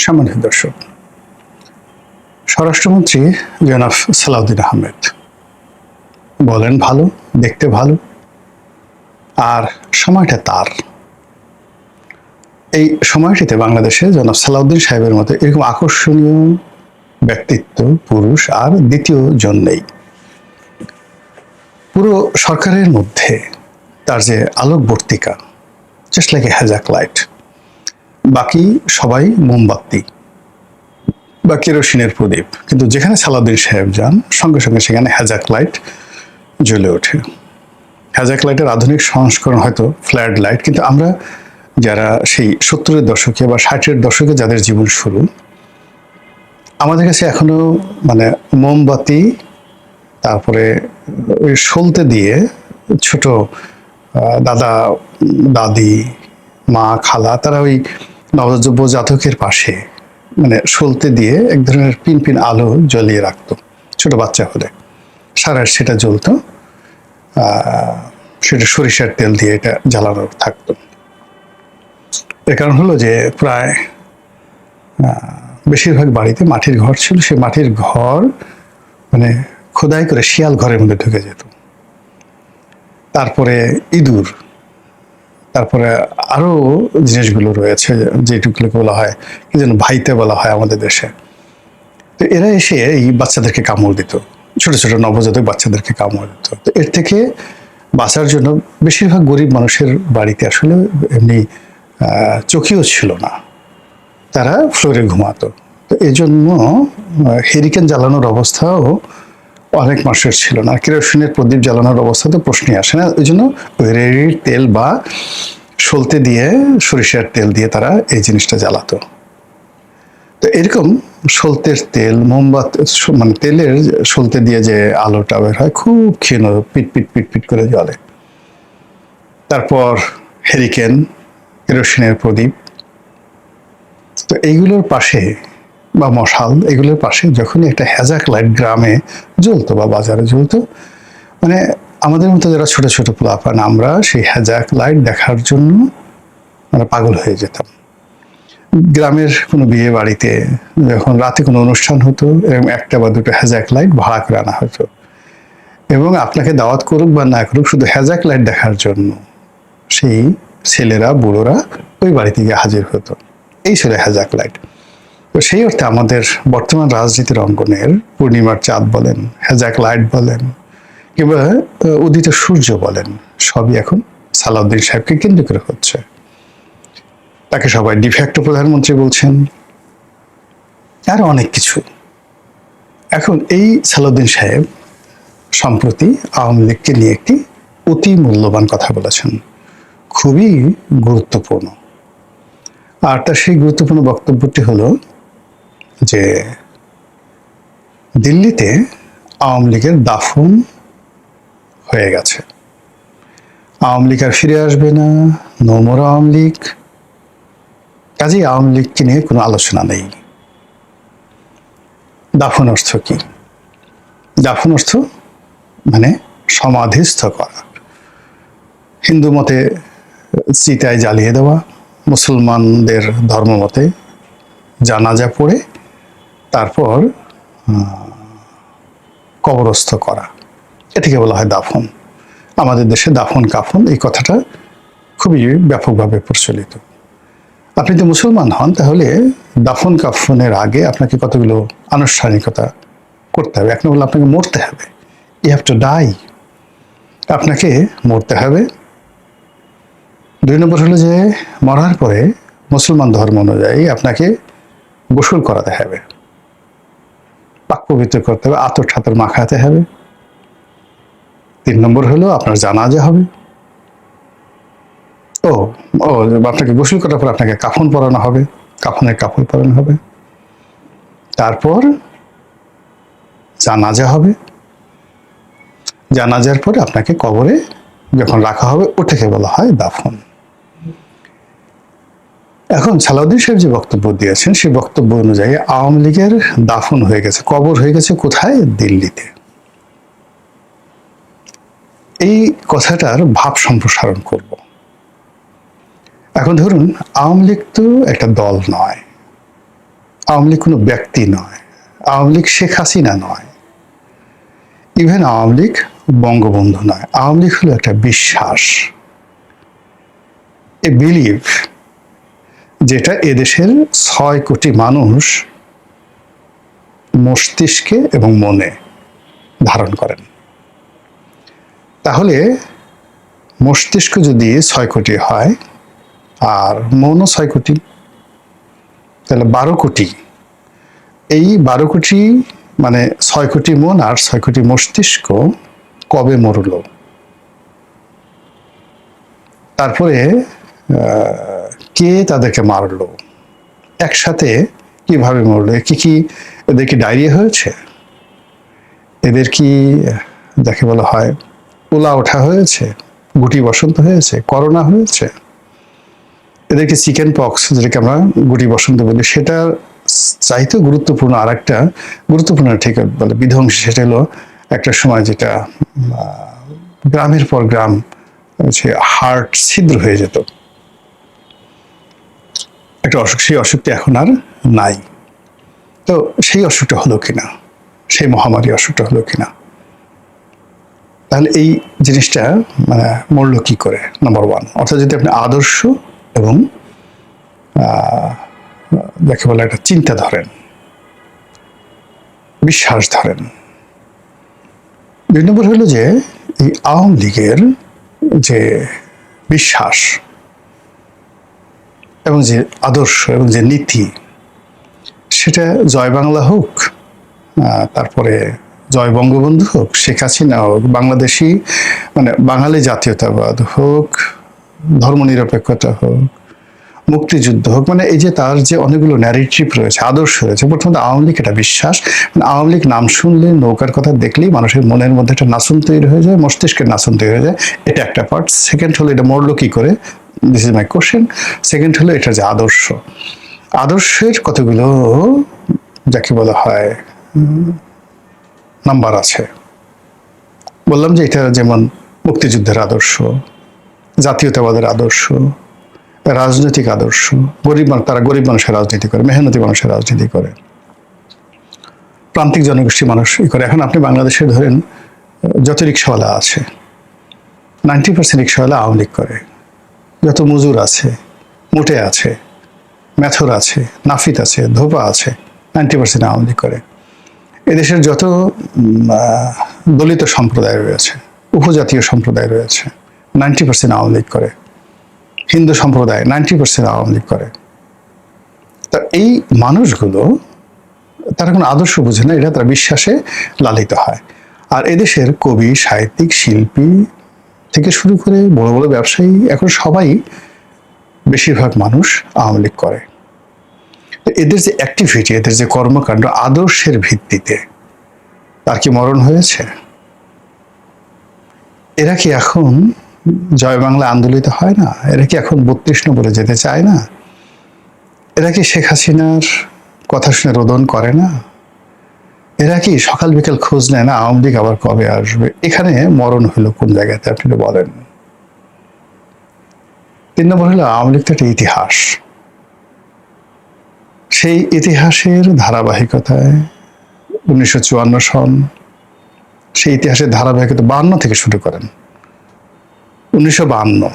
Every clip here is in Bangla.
সম্মানিত দর্শক, স্বরাষ্ট্রমন্ত্রী জনাব সালাউদ্দিন আহমেদ বলেন ভালো, দেখতে ভালো, আর সময়টা তার। এই সময়টিতে বাংলাদেশে জনাব সালাউদ্দিন সাহেবের মতো এরকম আকর্ষণীয় ব্যক্তিত্ব, পুরুষ আর দ্বিতীয় জন নেই। পুরো সরকারের মধ্যে তার যে আলোকবর্তিকা, জাস্ট লাইক এ হ্যাজাক লাইট। বাকি সবাই মোমবাতি বা কেরোসিনের প্রদীপ, কিন্তু যেখানে সালাউদ্দিন সাহেব যান সঙ্গে সঙ্গে সেখানে হ্যাজাক লাইট জ্বলে ওঠে। হ্যাজাক লাইটের আধুনিক সংস্করণ হয়তো ফ্ল্যাড লাইট, কিন্তু আমরা যারা সেই 70-এর দশকে বা 60-এর দশকে যাদের জীবন শুরু, আমাদের কাছে এখনো মোমবাতি, তারপরে ওই সলতে দিয়ে ছোট দাদা দাদি মা খালা তারা ওই নবজাতকের পাশে সলতে দিয়ে এক ধরনের পিন পিন আলো জ্বলিয়ে রাখতো ছোট বাচ্চা হলে। সারা সেটা জ্বলতো, সেটা সরিষার তেল দিয়ে এটা জ্বালানো থাকতো। এর কারণ হলো যে প্রায় বেশিরভাগ বাড়িতে মাটির ঘর ছিল। সেই মাটির ঘর খোদাই করে শিয়াল ঘরের মধ্যে ঢুকে যেত। তারপরে ইঁদুর, তারপরে আরো জিনিসগুলো রয়েছে যেটুকুলোকে বলা হয় কি যেন ভাইতে বলা হয় আমাদের দেশে। তো এরা এসে এই বাচ্চাদেরকে কামড় দিত, ছোট ছোট নবজাতক বাচ্চাদেরকে কামড় দিত। তো এর থেকে বাঁচার জন্য বেশিরভাগ গরিব মানুষের বাড়িতে আসলে এমনি চকিও ছিল না, তারা ফ্লোরে ঘুমাতো। তো এই জন্য হেরিকেন জ্বালানোর অবস্থাও অনেক মানুষের ছিল না। কেরোসিনের প্রদীপ জ্বালানোর অবস্থা তো প্রশ্নই আসে না। ওই জন্য ওই রেড়ির তেল বা সলতে দিয়ে, সরিষার তেল দিয়ে তারা এই জিনিসটা জ্বালাতো। তো এরকম সলতের তেল, মোমবাতি তেলের সলতে দিয়ে যে আলোটা বের হয় খুব ক্ষীণ, পিট পিট পিট পিট করে জ্বলে। তারপর হেরিকেন, কেরোসিনের প্রদীপ, তো এইগুলোর পাশে বা মশাল, এগুলোর পাশে যখনই একটা হ্যাজাক লাইট গ্রামে জ্বলতো বা বাজারে জ্বলতো, আমাদের মতো যারা ছোট ছোট পোলাপান, আমরা সেই হ্যাজাক লাইট দেখার জন্য পাগল হয়ে যেতাম। গ্রামের কোনো বিয়ে বাড়িতে যখন রাতে কোনো অনুষ্ঠান হতো, এরকম একটা বা দুটো হ্যাজাক লাইট ভাড়া করে আনা হতো, এবং আপনাকে দাওয়াত করুক বা না করুক, শুধু হ্যাজাক লাইট দেখার জন্য সেই ছেলেরা বুড়োরা ওই বাড়িতে গিয়ে হাজির হতো। এই ছিল হ্যাজাক লাইট। তো সেই অর্থে আমাদের বর্তমান রাজনীতির অঙ্গনের পূর্ণিমার চাঁদ বলেন, হ্যাজাক লাইট বলেন, কিংবা উদিত সূর্য বলেন, সবই এখন সালাউদ্দিন সাহেবকে কেন্দ্র করে হচ্ছে। তাকে সবাই ডিফ্যাক্টো প্রধানমন্ত্রী বলছেন, আর অনেক কিছু। এখন এই সালাউদ্দিন সাহেব সম্প্রতি আওয়ামী লীগকে নিয়ে একটি অতি মূল্যবান কথা বলেছেন, খুবই গুরুত্বপূর্ণ। আর তার সেই গুরুত্বপূর্ণ বক্তব্যটি হলো যে দিল্লিতে আওয়ামী লীগের দাফন হয়ে গেছে, আওয়ামী লীগ আর ফিরে আসবে না, নো মোর আওয়ামী লীগ। কাজেই আওয়ামী লীগকে নিয়ে কোনো আলোচনা নেই। দাফন অর্থ কি? দাফন অর্থ সমাধিস্থ করা। হিন্দু মতে চিতায় জ্বালিয়ে দেওয়া, মুসলমানদের ধর্ম মতে জানাজা পড়ে তারপর কবরস্থ করা, এটিকে বলা হয় দাফন। আমাদের দেশে দাফন কাফন এই কথাটা খুবই ব্যাপকভাবে প্রচলিত। আপনি তো মুসলমান হন, তাহলে দাফন কাফনের আগে আপনাকে কতগুলো আনুষ্ঠানিকতা করতে হবে। এক নম্বর, আপনাকে মরতে হবে, ইউ হ্যাভ টু ডাই, আপনাকে মরতে হবে। 2 নম্বর হলো যে মরার পরে মুসলমান ধর্ম অনুযায়ী আপনাকে গোসল করাতে হবে, পাক পবিত্র করতে হবে, আতর ঠাতর মাখাতে হবে। 3 নম্বর হলো আপনার জানাজা হবে। ও আপনাকে গোসল করার পর আপনাকে কাফন পরানো হবে, কাফনের কাপড় পরানো হবে। তারপর জানাজা হবে, জানাজার পরে আপনাকে কবরে যখন রাখা হবে ওটাকে বলা হয় দাফন। এখন সালাউদ্দিন সাহেব যে বক্তব্য দিয়েছেন, সেই বক্তব্য অনুযায়ী আওয়ামী লীগের দাফন হয়ে গেছে, কবর হয়ে গেছে কোথায়? দিল্লিতে। এই কথাটার ভাব সম্প্রসারণ করব। এখন ধরুন, আওয়ামী লীগ তো একটা দল নয়, আওয়ামী লীগ কোনো ব্যক্তি নয়, আওয়ামী লীগ শেখ হাসিনা নয়, ইভেন আওয়ামী লীগ বঙ্গবন্ধু নয়। আওয়ামী লীগ হলো একটা বিশ্বাস, এ বিলিভ, যেটা এদেশের 6 কোটি মানুষ মস্তিষ্কে এবং মনে ধারণ করেন। তাহলে মস্তিষ্ক যদি 6 কোটি হয় আর মনও 6 কোটি, তাহলে 12 কোটি। এই 12 কোটি মানে 6 কোটি মন আর 6 কোটি মস্তিষ্ক কবে মরল, তারপরে কে তাদেরকে মারলো, একসাথে কিভাবে মরলো, কি এদের কি ডায়রিয়া হয়েছে, এদের কি যাকে বলা হয় ওলা ওঠা হয়েছে, গুটি বসন্ত হয়েছে, করোনা হয়েছে, এদেরকে চিকেন পক্স যেটাকে আমরা গুটি বসন্ত বলি, সেটা চাইতে গুরুত্বপূর্ণ আর একটা গুরুত্বপূর্ণ ঠিক বলে বিধ্বংসী, সেটা হলো একটা সময় যেটা গ্রামের পর গ্রাম হার্ট ছিদ্র হয়ে যেত, একটা অসুখ, সেই অসুখটা এখন আর নাই। তো সেই অসুখটা হলো কিনা, সেই মহামারী অসুখটা হলো কিনা, তাহলে এই জিনিসটা মানে মূল্য কি করে, নাম্বার 1। অর্থাৎ যদি আপনি আদর্শ এবং যাকে বলে একটা চিন্তা ধরেন, বিশ্বাস ধরেন। 2 নম্বর হলো যে এই আওয়ামী লীগের যে বিশ্বাস এবং যে আদর্শ এবং যে নীতি, সেটা জয় বাংলা হোক, তারপরে জয় বঙ্গবন্ধু হোক, শেখ হাসিনা হোক, বাংলাদেশি মানে বাঙালি জাতীয়তাবাদ হোক, ধর্মনিরপেক্ষতা হোক, মুক্তিযুদ্ধ হোক, মানে এই যে তার যে অনেকগুলো ন্যারেটিভ রয়েছে, আদর্শ রয়েছে। প্রথমত আওয়ামী লীগ এটা বিশ্বাস, আওয়ামী লীগ নাম শুনলে, নৌকার কথা দেখলেই মানুষের মনের মধ্যে একটা নাচন তৈরি হয়ে যায়, মস্তিষ্কের নাচন তৈরি হয়ে যায়, এটা একটা পার্ট। সেকেন্ড হলো এটা মরলো কি করে, this is my question. Second হলো এটা যে আদর্শ, আদর্শের কতগুলো যাকে বলা হয় নাম্বার আছে। বললাম যে এটা যেমন মুক্তিযুদ্ধের আদর্শ, জাতীয়তাবাদের আদর্শ, রাজনৈতিক আদর্শ, তারা গরিব মানুষের রাজনীতি করে, মেহনতি মানুষের রাজনীতি করে, প্রান্তিক জনগোষ্ঠী মানুষ করে। এখন আপনি বাংলাদেশে ধরেন যত রিক্সাওয়ালা আছে 90% রিক্সাওয়ালা আওয়ামী লীগ করে, যত মজুর আছে, মোটে আছে, মেথর আছে, নাফিত আছে, ধোপা আছে, 90% আওয়ামী লীগ করে। এদেশের যত দলিত সম্প্রদায় রয়েছে, উপজাতীয় সম্প্রদায় রয়েছে, 90% আওয়ামী লীগ করে। হিন্দু সম্প্রদায় 90% আওয়ামী লীগ করে। তা এই মানুষগুলো তারা কোনো আদর্শ বুঝে না, এটা তারা বিশ্বাসে লালিত হয়। আর এদেশের কবি, সাহিত্যিক, শিল্পী থেকে শুরু করে বড় বড় ব্যবসায়ী, এখন সবাই বেশিরভাগ মানুষ আওয়ামী লীগ করে। এদের যে অ্যাক্টিভিটি, এদের যে কর্মকাণ্ড আদর্শের ভিত্তিতে, তার কি মরণ হয়েছে? এরা কি এখন জয় বাংলা আন্দোলিত হয় না? এরা কি এখন 32 নম্বরে যেতে চায় না? এরা কি শেখ হাসিনার কথা শুনে রোদন করে না? এরা কি সকাল বিকাল খোঁজ নেয় না আওয়ামী লীগ আবার কবে আসবে? এখানে মরণ হলো কোন জায়গাতে আপনি বলেন? 3 নম্বর হলো আওয়ামী লীগ তো একটা ইতিহাস, সেই ইতিহাসের ধারাবাহিকতায় 1954 সন, সেই ইতিহাসের ধারাবাহিকতা 52 থেকে শুরু করেন, 1952।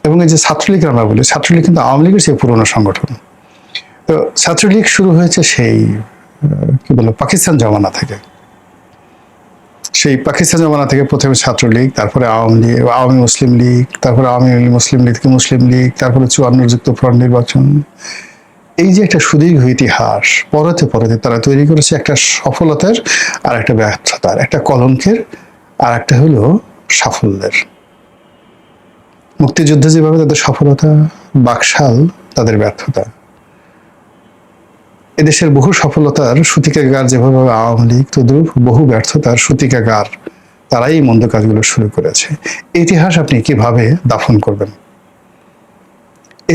এবং এই যে ছাত্রলীগ আমরা বলি, ছাত্রলীগ কিন্তু আওয়ামী লীগের সেই পুরনো সংগঠন। তো ছাত্রলীগ শুরু হয়েছে সেই কি বলবো পাকিস্তান জমানা থেকে। সেই পাকিস্তান জমানা থেকে প্রথমে ছাত্রলীগ, তারপরে আওয়ামী লীগ, আওয়ামী মুসলিম লীগ, তারপরে আওয়ামী মুসলিম লীগ থেকে মুসলিম লীগ, তারপরে 54 যুক্তফ্রন্ট নির্বাচন। এই যে একটা সুদীর্ঘ ইতিহাস, পরতে পরতে তারা তৈরি করেছে একটা সফলতার আর একটা ব্যর্থতার, একটা কলঙ্কের আর একটা হলো সাফল্যের। মুক্তিযুদ্ধে যেভাবে তাদের সফলতা, বাকশাল তাদের ব্যর্থতা। এদেশের বহু সফলতার সূতিকাগার যেভাবে আওয়ামী লীগ, তদ্রূপ বহু ব্যর্থতার সূতিকাগার তারাই এই মন্দ কাজগুলো শুরু করেছে। ইতিহাস আপনি কিভাবে দাফন করবেন?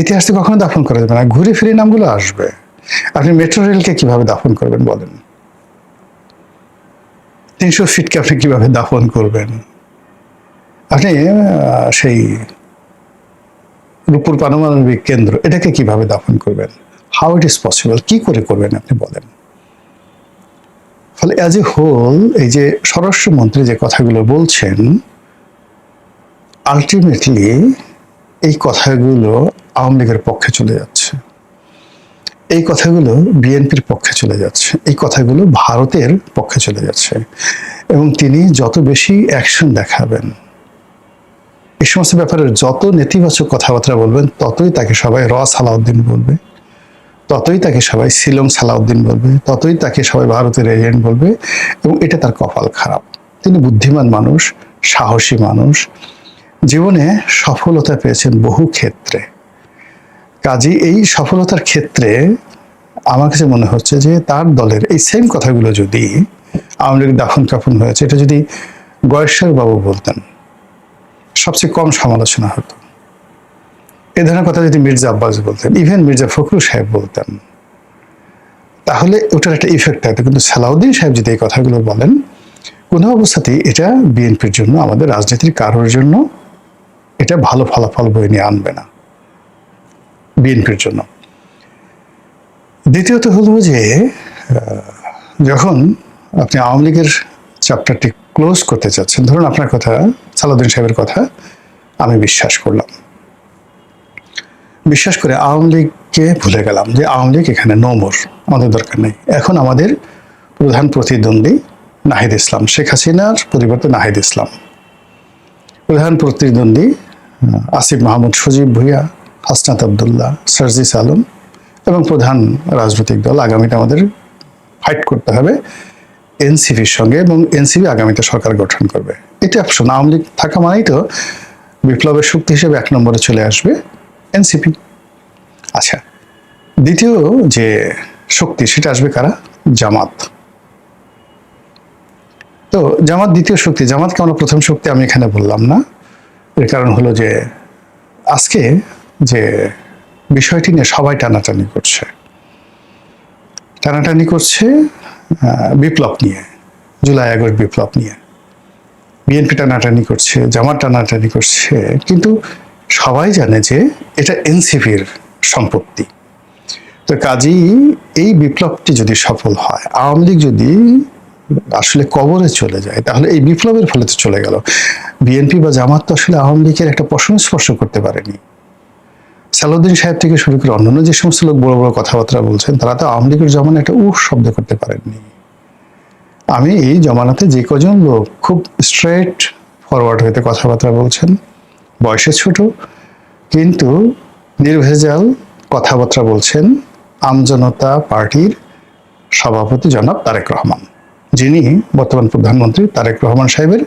ইতিহাস তো কখনো দাফন করা যাবে না, ঘুরে ফিরে নামগুলো আসবে। আপনি মেট্রো রেলকে কিভাবে দাফন করবেন বলেন? 300 ফিটকে আপনি কিভাবে দাফন করবেন? আপনি সেই রূপপুর পারমাণবিক কেন্দ্র, এটাকে কিভাবে দাফন করবেন? হাউ ইট ইজ পসিবল, কি করে করবেন আপনি বলেন। ফলে অ্যাজ এ হোল এই যে স্বরাষ্ট্রমন্ত্রী যে কথাগুলো বলছেন, আলটিমেটলি এই কথাগুলো আওয়ামী লীগের পক্ষে চলে যাচ্ছে, এই কথাগুলো বিএনপির পক্ষে চলে যাচ্ছে, এই কথাগুলো ভারতের পক্ষে চলে যাচ্ছে। এবং তিনি যত বেশি অ্যাকশন দেখাবেন, এই সমস্ত ব্যাপারে যত নেতিবাচক কথাবার্তা বলবেন, ততই তাকে সবাই সালাউদ্দিন বলবে, ততই তাকে সবাই শিলং সালাউদ্দিন বলবে, ততই তাকে সবাই ভারতের এজেন্ট বলবে। এবং এটা তার কপাল খারাপ। তিনি বুদ্ধিমান মানুষ, সাহসী মানুষ, জীবনে সফলতা পেয়েছেন বহু ক্ষেত্রে। কাজী এই সফলতার ক্ষেত্রে আমার কাছে মনে হচ্ছে যে তার দলের এই সেম কথাগুলো যদি আওয়ামী লীগ দাফন কাফন হয়েছে, এটা যদি গয়েশ্বর বাবু বলতেন, সবচেয়ে কম সমালোচনা হতো। এ ধরনের কথা যদি মির্জা আব্বাস বলতেন, ইভেন মির্জা ফখরুল সাহেব বলতেন, তাহলে ওটার একটা ইফেক্ট থাকতো। কিন্তু সালাউদ্দিন সাহেব যদি এই কথাগুলো বলেন, কোনো অবস্থাতেই এটা বিএনপির জন্য, আমাদের রাজনীতির কারোর জন্য এটা ভালো ফলাফল বয়ে নিয়ে আনবে না বিএনপির জন্য। দ্বিতীয়ত হলো যে যখন আপনি আওয়ামী লীগের চ্যাপ্টারটি ক্লোজ করতে চাচ্ছেন, ধরুন আপনার কথা, সালাউদ্দিন সাহেবের কথা আমি বিশ্বাস করলাম, বিশ্বাস করে আওয়ামী লীগকে ভুলে গেলাম যে আওয়ামী লীগ এখানে নো মোর, আমাদের দরকার নেই। এখন আমাদের প্রধান প্রতিদ্বন্দ্বী নাহিদ ইসলাম, শেখ হাসিনার পরিবর্তে নাহিদ ইসলাম। প্রধান প্রতিদ্বন্দ্বী আসিফ মাহমুদ, সজীব ভুইয়া, হাসনাত আবদুল্লাহ, সার্জিস আলম। এবং প্রধান রাজনৈতিক দল আগামীতে আমাদের ফাইট করতে হবে এনসিপির সঙ্গে, এবং এনসিপি আগামীতে সরকার গঠন করবে। এটা অপশন। আওয়ামী লীগ থাকা মানেই তো বিপ্লবের শক্তি হিসেবে 1 নম্বরে চলে আসবে এনসিপি। আচ্ছা, দ্বিতীয় যে শক্তি সেটা আসবে কারা? জামাত। তো জামাত দ্বিতীয় শক্তি। জামাতকে আমরা প্রথম শক্তি আমি এখানে বললাম না। এর কারণ হলো যে আজকে যে বিষয়টি নিয়ে সবাই টানাটানি করছে, টানাটানি করছে বিপ্লব নিয়ে, জুলাই আগস্ট বিপ্লব নিয়ে। বিএনপি টানাটানি করছে, জামাত টানাটানি করছে, কিন্তু সবাই জানে যে এটা এনসিপির সম্পত্তি। তো কাজেই এই বিপ্লবটি যদি সফল হয়, আওয়ামী লীগ যদি আসলে কবরে চলে যায়, তাহলে এই বিপ্লবের ফলে তো চলে গেল। বিএনপি বা জামাত তো আসলে আওয়ামী লীগের একটা পশম স্পর্শ করতে পারেনি। সালাউদ্দিন সাহেব থেকে শুরু করে অন্যান্য যে সমস্ত লোক বড় বড় কথাবার্তা বলছেন, তারা তো আওয়ামী লীগের জমানায় একটা শব্দ করতে পারেননি। আমি এই জমানাতে যে কজন লোক খুব স্ট্রেট ফরওয়ার্ড হইতে কথাবার্তা বলছেন, বয়সে ছোট কিন্তু নির্ভেজাল কথাবার্তা বলছেন, আমজনতা পার্টির সভাপতি জনাব তারেক রহমান, যিনি বর্তমান প্রধানমন্ত্রী তারেক রহমান সাহেবের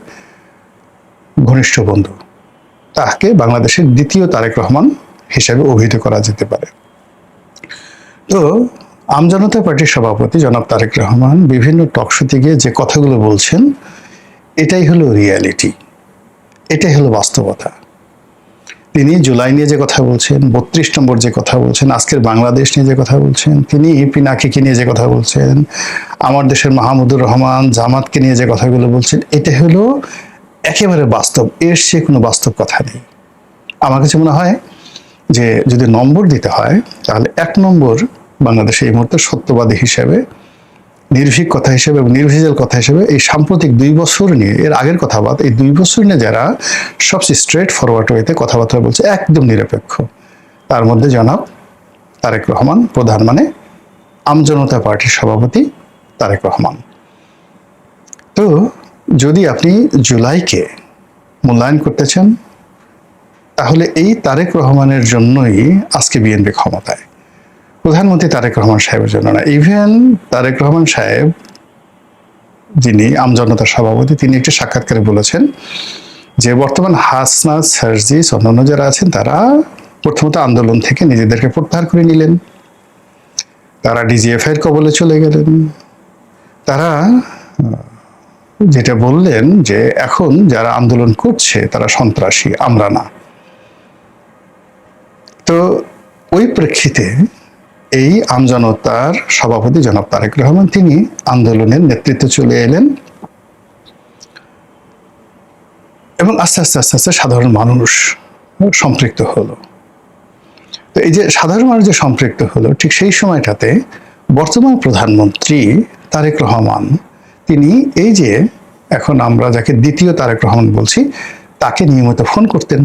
ঘনিষ্ঠ বন্ধু। তাকে বাংলাদেশের দ্বিতীয় তারেক রহমান হিসেবে অভিহিত করা যেতে পারে। তো আমজনতা পার্টির সভাপতি জনাব তারেক রহমান বিভিন্ন টকশোতে গিয়ে যে কথাগুলো বলছেন, এটাই হলো রিয়ালিটি, এটাই হলো বাস্তবতা। তিনি জুলাই নিয়ে যে কথা বলছেন, 32 নম্বর যে কথা বলছেন, আজকের বাংলাদেশ নিয়ে যে কথা বলছেন, তিনি পিনাকিকে নিয়ে যে কথা বলছেন, আমার দেশের মাহমুদুর রহমান জামাতকে নিয়ে যে কথাগুলো বলছেন, এটা হলো একেবারে বাস্তব। এর চেয়ে কোনো বাস্তব কথা নেই। আমার কাছে মনে হয় যে যদি নম্বর দিতে হয়, তাহলে 1 নম্বর বাংলাদেশে এই মুহূর্তে সত্যবাদী হিসেবে, নির্ভীক কথা হিসেবে এবং নির্ভেজাল কথা হিসেবে এই সাম্প্রতিক 2 বছর নিয়ে, এর আগের কথা বাদ, এই 2 বছর নিয়ে যারা সবচেয়ে স্ট্রেট ফরওয়ার্ড হইতে কথাবার্তা বলছে, একদম নিরপেক্ষ, তার মধ্যে জনাব তারেক রহমান প্রধান, মানে আমজনতা পার্টির সভাপতি তারেক রহমান। তো যদি আপনি জুলাইকে মূল্যায়ন করতে চান, তাহলে এই তারেক রহমানের জন্যই আজকে বিএনপি ক্ষমতায়, প্রধানমন্ত্রী তারেক রহমান সাহেবের জন্য না। ইভেন তারেক রহমান সাহেব, যিনি আমজনতার সভাপতি, তিনি একটি সাক্ষাৎকারে বলেছেন যে বর্তমান হাসনাত, সার্জিস, অন্যান্য যারা আছেন, তারা প্রথমত আন্দোলন থেকে নিজেদেরকে প্রত্যাহার করে নিলেন, তারা ডিজিএফআই এর কবলে চলে গেলেন। তারা যেটা বললেন যে এখন যারা আন্দোলন করছে তারা সন্ত্রাসী, আমরা না। তো ওই প্রেক্ষিতে এই আমজনতার সভাপতি জনাব তারেক রহমান, তিনি আন্দোলনের নেতৃত্বে চলে এলেন এবং আস্তে আস্তে আস্তে আস্তে সাধারণ মানুষ সম্পৃক্ত হলো। তো এই যে সাধারণ মানুষ যে সম্পৃক্ত হলো, ঠিক সেই সময়টাতে বর্তমান প্রধানমন্ত্রী তারেক রহমান তিনি এই যে এখন আমরা যাকে দ্বিতীয় তারেক রহমান বলছি, তাকে নিয়মিত ফোন করতেন,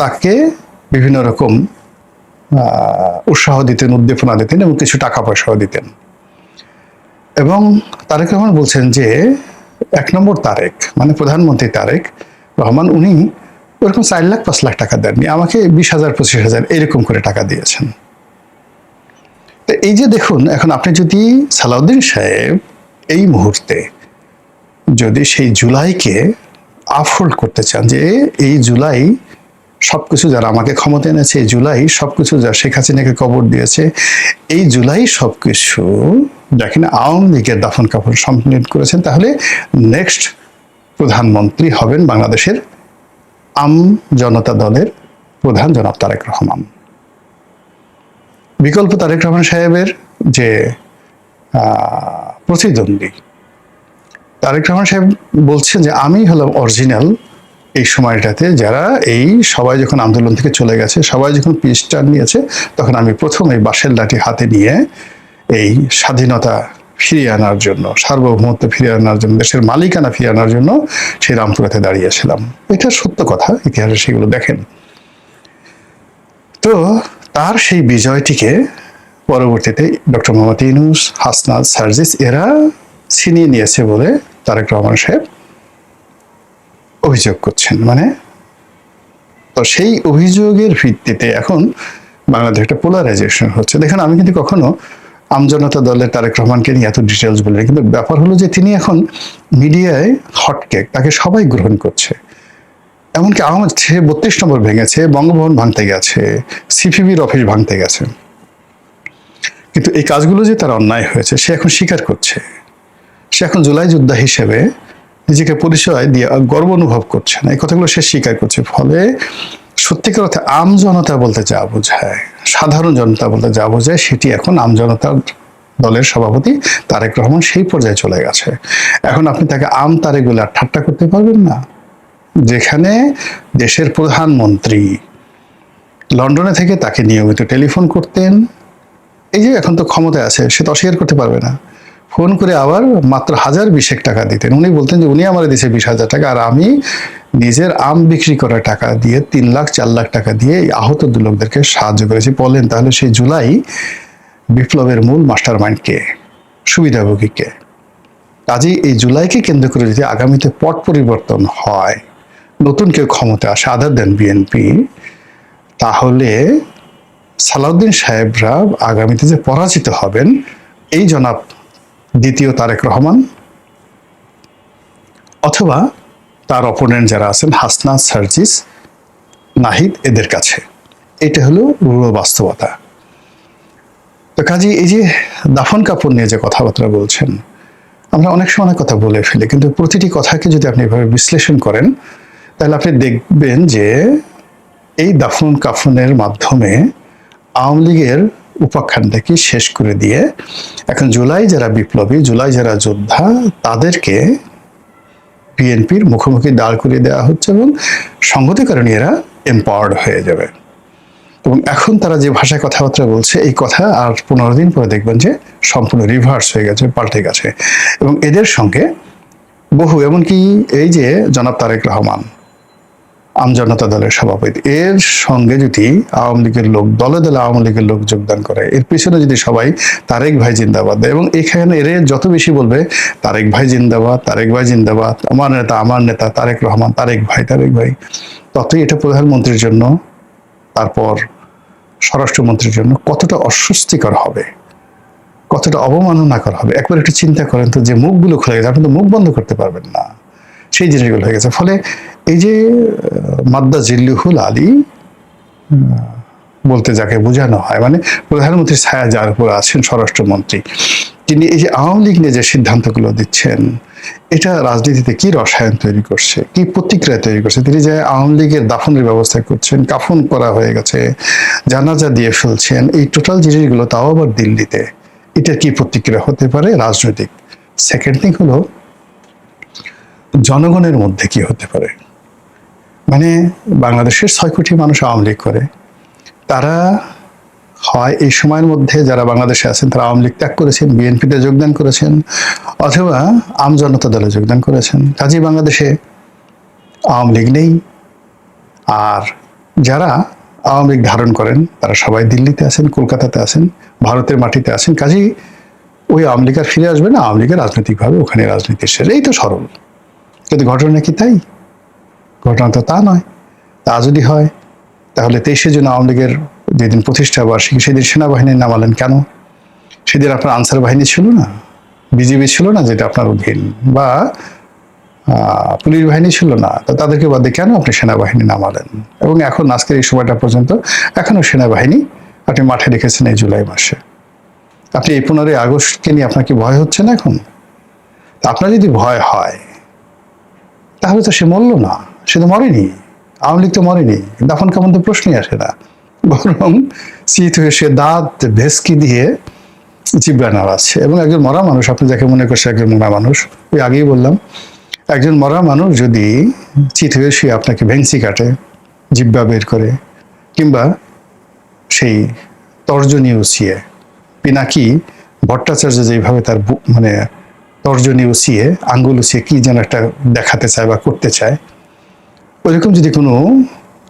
তাকে বিভিন্ন রকম উৎসাহ দিতেন, উদ্দীপনা দিতেন এবং কিছু টাকা পয়সাও দিতেন। এবং তারেক রহমান বলছেন যে 1 নম্বর তারেক মানে প্রধানমন্ত্রী তারেক রহমান উনি ওরকম 4 লাখ 5 লাখ টাকা দেননি, আমাকে 20,000 25,000 এরকম করে টাকা দিয়েছেন। তো এই যে দেখুন, এখন আপনি যদি সালাউদ্দিন সাহেব এই মুহূর্তে যদি সেই জুলাইকে আপহোল্ড করতে চান, যে এই জুলাই সবকিছু যারা আমাকে ক্ষমতা এনেছে, এই জুলাই সবকিছু যা শেখ হাসিনাকে কবর দিয়েছে, এই জুলাই সবকিছু দেখেন আওয়ামী লীগের দাফন কাফন সম্পন্ন করেছেন, তাহলে নেক্সট প্রধানমন্ত্রী হবেন বাংলাদেশের আম জনতা দলের প্রধান জনাব তারেক রহমান। বিকল্প তারেক রহমান সাহেবের যে প্রতিদ্বন্দ্বী তারেক রহমান সাহেব বলছেন যে আমি হলাম অরিজিনাল এই সময়টাতে, যারা এই সবাই যখন আন্দোলন থেকে চলে গেছে, সবাই যখন পিস টার্ন নিয়েছে, তখন আমি প্রথম এই বাঁশের লাঠি হাতে নিয়ে এই স্বাধীনতা ফিরিয়ে আনার জন্য, সার্বভৌমত্ব ফিরিয়ে আনার জন্য, দেশের মালিকানা ফিরিয়ে আনার জন্য সেই রামপুরাতে দাঁড়িয়েছিলাম। এটা সত্য কথা, ইতিহাসে সেগুলো দেখেন। তো তার সেই বিজয়টিকে পরবর্তীতে ডক্টর মোহাম্মদ ইউনূস, হাসনাত, সার্জিস এরা ছিনিয়ে নিয়েছে বলে তারেক রহমান সাহেব অভিযোগ করছেন। মানে তো সেই অভিযোগের ভিত্তিতে এখন বাংলাদেশে একটা পোলারাইজেশন হচ্ছে। দেখেন, আমি কিন্তু কখনো আমজনতা দলের তারেক রহমানকে নিয়ে এত ডিটেলস বলি, কিন্তু ব্যাপার হলো যে তিনি এখন মিডিয়ায় হটকেক, তাকে সবাই গ্রহণ করছে। এমনকি আমার সে 32 নম্বর ভেঙেছে, বঙ্গভবন ভাঙতে গেছে, সিপিবির অফিস ভাঙতে গেছে, কিন্তু এই কাজগুলো যে তার অন্যায় হয়েছে সে এখন স্বীকার করছে। সে এখন জুলাই যোদ্ধা হিসেবে নিজেকে পরিচয় দিয়ে গর্ব অনুভব করছে না, এই কথাগুলো সে স্বীকার করছে। ফলে সত্যিকার অর্থে আম জনতা বলতে যা বোঝায়, সাধারণ জনতা বলতে যা বোঝায়, সেটি এখন আম জনতার দলের সভাপতি তারেক রহমান সেই পর্যায়ে চলে গেছে। এখন আপনি তাকে আম তারেক বলে আর ঠাট্টা করতে পারবেন না। যেখানে দেশের প্রধানমন্ত্রী লন্ডনে থেকে তাকে নিয়মিত টেলিফোন করতেন, এই যে এখন তো ক্ষমতায় আছে, সে তো অস্বীকার করতে পারবে না, ফোন করে আবার মাত্র 1020 টাকা দিতেন। উনি বলতেন যে উনি আমার দিয়েছে 20,000 টাকা, আর আমি নিজের আম বিক্রি করা টাকা দিয়ে 3 লাখ 4 লাখ টাকা দিয়ে আহত লোকদেরকে সাহায্য করেছি। বলেন তাহলে সেই জুলাই বিপ্লবের মূল মাস্টার মাইন্ড কে, সুবিধাভোগী কে? কাজেই এই জুলাইকে কেন্দ্র করে যদি আগামীতে পট পরিবর্তন হয়, নতুন কেউ ক্ষমতা আসে আদার দেন বিএনপি, তাহলে সালাউদ্দিন সাহেবরা আগামীতে যে পরাজিত হবেন এই জনাব দ্বিতীয় তারেক রহমান অথবা তার অপোনেন্ট যারা আছেন হাসনাত, সার্জিস, নাহিদ, এদের কাছে। এটা হলো রূঢ় বাস্তবতা। তো কাজে এই যে দাফন কাপড় নিয়ে যে কথাবার্তা বলছেন, আমরা অনেক সময় অনেক কথা বলে ফেলি, কিন্তু প্রতিটি কথাকে যদি আপনি এভাবে বিশ্লেষণ করেন তাহলে আপনি দেখবেন যে এই দাফন কাফনের মাধ্যমে আওয়ামী লীগের উপাখ্যানটাকে শেষ করে দিয়ে এখন জুলাই যারা বিপ্লবী, জুলাই যারা যোদ্ধা, তাদেরকে বিএনপির মুখোমুখি দাঁড় করিয়ে দেওয়া হচ্ছে এবং সংহতি কারণে এরা এম্পাওয়ার্ড হয়ে যাবে। এবং এখন তারা যে ভাষায় কথাবার্তা বলছে, এই কথা আর 15 দিন পরে দেখবেন যে সম্পূর্ণ রিভার্স হয়ে গেছে, পাল্টে গেছে। এবং এদের সঙ্গে বহু, এমনকি এই যে জনাব তারেক রহমান আমজনতা দলের সভাপতি, এর সঙ্গে যদি আওয়ামী লীগের লোক, দলে দলে আওয়ামী লীগের লোক যোগদান করে, এর পিছনে যদি সবাই তারেক ভাই জিন্দাবাদ দেয়, এবং এখানে এর যত বেশি বলবে তারেক ভাই জিন্দাবাদ, তারেক ভাই জিন্দাবাদ, আমার নেতা তারেক রহমান, তারেক ভাই, ততই এটা প্রধানমন্ত্রীর জন্য, তারপর স্বরাষ্ট্রমন্ত্রীর জন্য কতটা অস্বস্তিকর হবে, কতটা অবমাননাকর হবে। একবার একটু চিন্তা করেন তো, যে মুখগুলো খুলে গেছে, আপনি তো মুখ বন্ধ করতে পারবেন না, সেই জিনিসগুলো হয়ে গেছে। ফলে এই যে মাদ্দা জিল্লুহুল আলী বলতে যাকে বোঝানো হয়, মানে প্রধানমন্ত্রীর ছায়া যার উপর আছেন স্বরাষ্ট্রমন্ত্রী, তিনি এই যে আওয়ামী লীগ নিয়ে যে সিদ্ধান্তগুলো দিচ্ছেন, এটা রাজনীতিতে কি রসায়ন তৈরি করছে, কি প্রতিক্রিয়া তৈরি করছে। তিনি যে আওয়ামী লীগের দাফনের ব্যবস্থা করছেন, কাফন করা হয়ে গেছে, জানাজা দিয়ে ফেলছেন, এই টোটাল জিনিসগুলো, তাও আবার দিল্লিতে, এটার কি প্রতিক্রিয়া হতে পারে রাজনৈতিক। সেকেন্ড থিং হলো জনগণের মধ্যে কি হতে পারে। মানে বাংলাদেশের 6 কোটি মানুষ আওয়ামী লীগ করে, তারা হয় এই সময়ের মধ্যে যারা বাংলাদেশে আছেন তারা আওয়ামী লীগ ত্যাগ করেছেন, বিএনপিতে যোগদান করেছেন, অথবা আমজনতা দলে যোগদান করেছেন। কাজেই বাংলাদেশে আওয়ামী লীগ নেই। আর যারা আওয়ামী লীগ ধারণ করেন তারা সবাই দিল্লিতে আছেন, কলকাতাতে আছেন, ভারতের মাটিতে আছেন। কাজেই ওই আওয়ামী লীগ আর ফিরে আসবে না, আওয়ামী লীগের রাজনৈতিকভাবে ওখানে রাজনীতি শেষ। এই তো সরল। কিন্তু ঘটনা কি তাই? ঘটনা তো তা নয়। তা যদি হয় তাহলে 23শে জুন আওয়ামী লীগের যেদিন প্রতিষ্ঠা বার্ষিকী সেদিন সেনাবাহিনীর নামালেন কেন? সেদিন আপনার আনসার বাহিনী ছিল না, বিজিবি ছিল না যেটা আপনার অধীন, বা পুলিশ বাহিনী ছিল না, তো তাদেরকে বাদে কেন আপনি সেনাবাহিনী নামালেন? এবং এখন আজকের এই সময়টা পর্যন্ত এখনো সেনাবাহিনী আপনি মাঠে রেখেছেন এই জুলাই মাসে। আপনি এই 15ই আগস্টকে নিয়ে আপনার কি ভয় হচ্ছে না এখন? আপনার যদি ভয় হয় তাহলে তো সে মরল না, সে তো মরেনি। আওয়ামী লীগ তো মরেনি, দাফন কাফন তো প্রশ্নই আসে না। বরং শীত হয়ে সে দাঁত ভেস্কি দিয়ে জিব্বা নাড়াচ্ছে। এবং একজন মরা মানুষ, আপনি যাকে মনে করছে একজন মরা মানুষ, ওই আগেই বললাম, একজন মরা মানুষ যদি চিত হয়ে শুয়ে আপনাকে ভেংসি কাটে, জিব্বা বের করে, কিংবা সেই তর্জনী উচিয়ে, পিনাকি ভট্টাচার্য যেভাবে তার মানে তর্জনী উচিয়ে, আঙ্গুল উচিয়ে কি যেন একটা দেখাতে চায় বা করতে চায়, ওইরকম যদি কোনো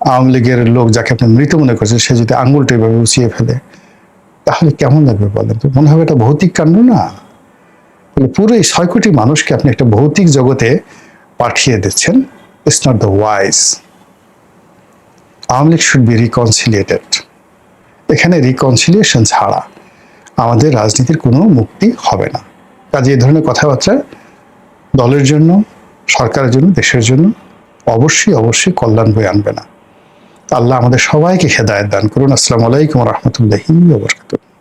আওয়ামী লীগের লোক যাকে আপনি মৃত মনে করছেন সে যদি আঙ্গুলটা এভাবে উচিয়ে ফেলে, তাহলে কেমন লাগবে বলেন তো? মনে হবে এটা ভৌতিক কাণ্ড না? পুরো এই 6 কোটি মানুষকে আপনি একটা ভৌতিক জগতে পাঠিয়ে দিচ্ছেন। It's not the wise. Awami League should be reconciliated. এখানে রিকনসিলিয়েশন ছাড়া আমাদের রাজনীতির কোনো মুক্তি হবে না। কাজে এই ধরনের কথাবার্তা দলের জন্য, সরকারের জন্য, দেশের জন্য অবশ্যই অবশ্যই কল্যাণ বয়ে আনবে না। আল্লাহ আমাদের সবাইকে হেদায়েত দান করুন। আসসালামু আলাইকুম ওয়া রাহমাতুল্লাহি ওয়া বারাকাতুহু।